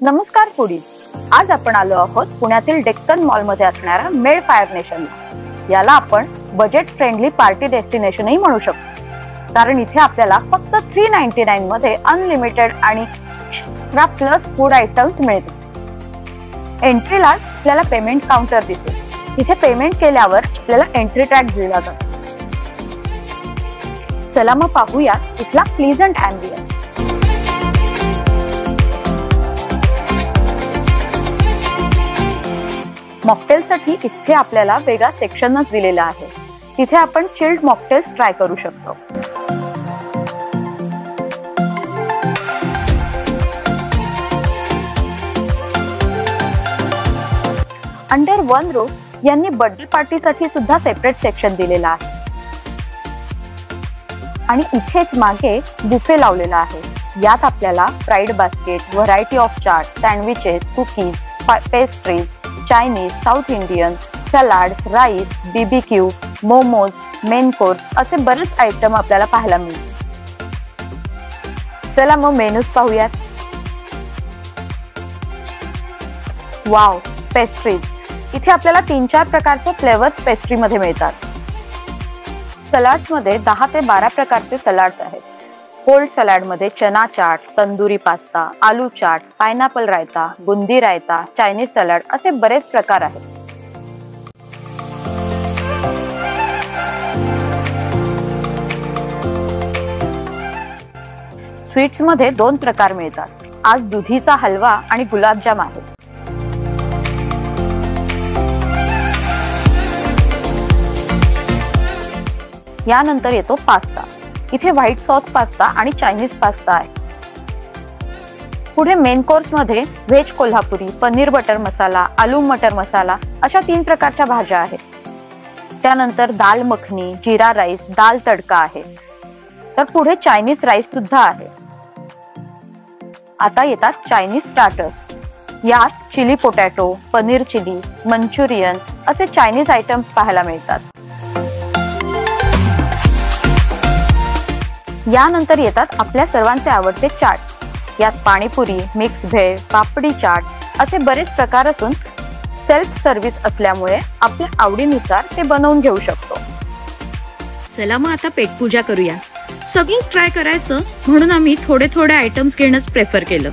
नमस्कार फूडीज, आज आपण आलो आहोत पुण्यातील डेक्कन मॉल मध्ये असणाऱ्या मेड फायर नेशनला। याला आपण बजेट फ्रेंडली पार्टी डेस्टिनेशनही म्हणू शकतो, कारण इथे आपल्याला फक्त 399 मध्ये अनलिमिटेड आणि प्लस फूड आयटम्स मिळतात। एंट्रीला आपल्याला पेमेंट काउंटर दिसेल। इथे पेमेंट केल्यावर आपल्याला एंट्री टॅग दिला जातो। चला मग पाहूया इथला प्लीजंट ॲम्बियन्स। मॉकटेल साठी इथे आपल्याला वेगळा सेक्शनच दिलेला आहे। तिथे आपण चिल्ड मॉकटेल्स ट्राय करू शकतो। अंडर वन रूफ यांनी बर्थडे पार्टी साठी सुद्धा सेपरेट सेक्शन दिलेला आहे आणि इथेच मागे बुफे लावलेला आहे। यात आपल्याला fried basket, variety of chaat, sandwiches, cookies, pastries, Chinese, south Indian, salad, rice, BBQ, momos, main course असे बरेच आयटम आपल्याला पाहायला मिळतील। चला मग मेनूज पाहूयात। Wow, pastries. इथे आपल्याला 3-4 प्रकारचे फ्लेवर्स पेस्ट्री मध्ये मिळतात। सलाड्स मध्ये 10 ते 12 प्रकारचे सलाड्स आहेत। कोल्ड सलाड मध्ये chana chaat, tandoori pasta, aloo chaat, pineapple raita, boondi raita, Chinese salad असे बरेच प्रकार आहेत। स्वीट्स मध्ये 2 प्रकार मिळतात। आज दुधीचा हलवा आणि गुलाबजाम आहे। यानंतर येतो पास्ता। इथे व्हाईट सॉस पास्ता आणि चायनीज पास्ता आहे। पुढे मेन कोर्स मध्ये व्हेज कोल्हापुरी, पनीर बटर मसाला, आलू मटर मसाला अशा 3 प्रकारच्या भाज्या आहेत। त्यानंतर दाल मखनी, जीरा राईस, दाल तडका आहे। तर पुढे चायनीज राईस सुद्धा आहे। आता येतात चायनीज स्टार्टर्स। यात chilli potato, paneer chilli, Manchurian असे चायनीज आयटम्स पाहायला मिळतात। यानंतर येतात आपल्या सर्वांचे आवडते चाट। यात पाणीपुरी, मिक्स भेळ, पापडी चाट असे बरेच प्रकार असून सेल्फ सर्व्हिस असल्यामुळे आपल्या आवडीनुसार ते बनवून घेऊ शकतो। चला मग आता पेटपूजा करूया। सगळं ट्राय करायचं म्हणून आम्ही थोडे आयटम्स घेणंच प्रेफर केलं।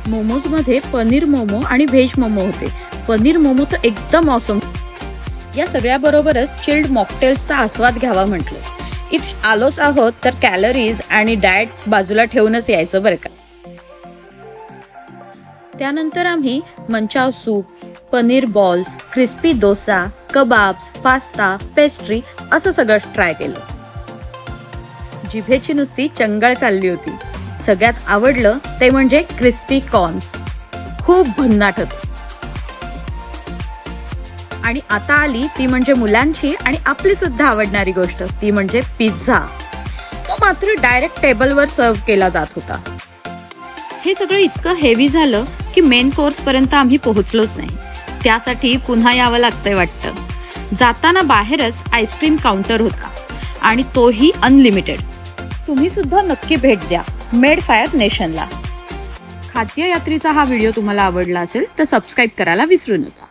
मोमोज मध्ये पनीर मोमो आणि व्हेज मोमो होते। पनीर मोमो तर एकदम ऑसम। या सगळ्या बरोबरच चिल्ड मॉकटेल्सचा आस्वाद घ्यावा म्हटलं। इथे आलोच आहोत तर कॅलरीज आणि डाएट बाजूला ठेवूनच यायचं बरं का। त्यानंतर आम्ही manchow soup, paneer balls, crispy dosa, kebabs, pasta, pastry असं सगळं ट्राय केलं। जिभेची नुसती चंगळ चालली होती। सगळ्यात आवडलं ते म्हणजे क्रिस्पी कॉर्न्स, खूप भन्नाट होतं। आणि आता आली ती म्हणजे मुलांची आणि आपली सुद्धा आवडणारी गोष्ट, ती म्हणजे पिझ्झा। तो मात्र डायरेक्ट टेबलवर सर्व केला जात होता। हे सगळं इतकं हेवी झालं की मेन कोर्स पर्यंत आम्ही पोहोचलोच नाही। त्यासाठी पुन्हा यावं लागतंय वाटतं। जाताना बाहेरच आईस्क्रीम काउंटर होता आणि तोही अनलिमिटेड। तुम्ही सुद्धा नक्की भेट द्या मेड फायर नेशनला। खाद्य यात्रेचा हा व्हिडिओ तुम्हाला आवडला असेल तर सबस्क्राईब करायला विसरू नका।